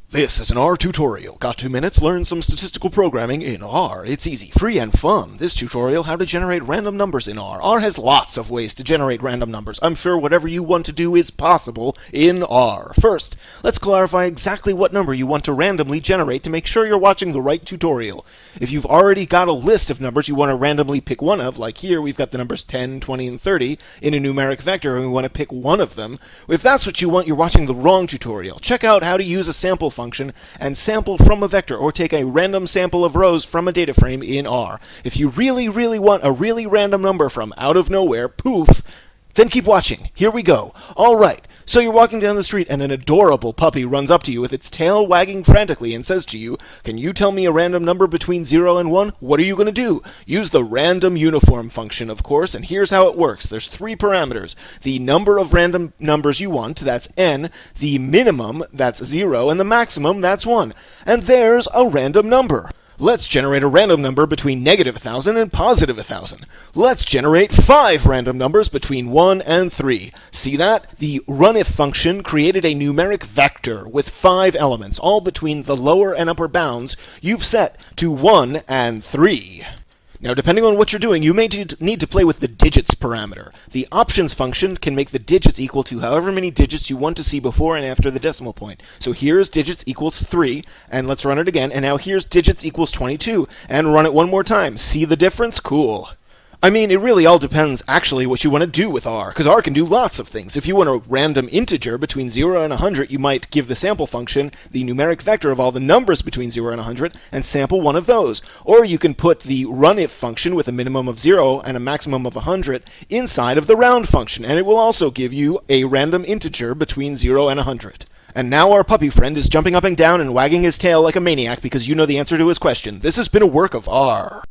This is an R tutorial. Got 2 minutes? Learn some statistical programming in R. It's easy, free, and fun. This tutorial, how to generate random numbers in R. R has lots of ways to generate random numbers. I'm sure whatever you want to do is possible in R. First, let's clarify exactly what number you want to randomly generate to make sure you're watching the right tutorial. If you've already got a list of numbers you want to randomly pick one of, like here we've got the numbers 10, 20, and 30 in a numeric vector and we want to pick one of them, if that's what you want, you're watching the wrong tutorial. Check out how to use a sample function and sample from a vector or take a random sample of rows from a data frame in R. If you really want a really random number from out of nowhere, poof, then keep watching. Here we go. All right. So you're walking down the street and an adorable puppy runs up to you with its tail wagging frantically and says to you, "Can you tell me a random number between 0 and 1? What are you going to do?" Use the random uniform function, of course, and here's how it works. There's 3 parameters. The number of random numbers you want, that's n, the minimum, that's 0, and the maximum, that's 1. And there's a random number. Let's generate a random number between -1,000 and +1,000. Let's generate 5 random numbers between 1 and 3. See that? The runIf function created a numeric vector with 5 elements, all between the lower and upper bounds you've set to 1 and 3. Now, depending on what you're doing, you may need to play with the digits parameter. The options function can make the digits equal to however many digits you want to see before and after the decimal point. So here's digits equals 3, and let's run it again. And now here's digits equals 22, and run it one more time. See the difference? Cool. I mean, it really all depends actually what you want to do with R, because R can do lots of things. If you want a random integer between 0 and 100, you might give the sample function the numeric vector of all the numbers between 0 and 100 and sample one of those. Or you can put the runIf function with a minimum of 0 and a maximum of 100 inside of the round function, and it will also give you a random integer between 0 and 100. And now our puppy friend is jumping up and down and wagging his tail like a maniac because you know the answer to his question. This has been a work of R.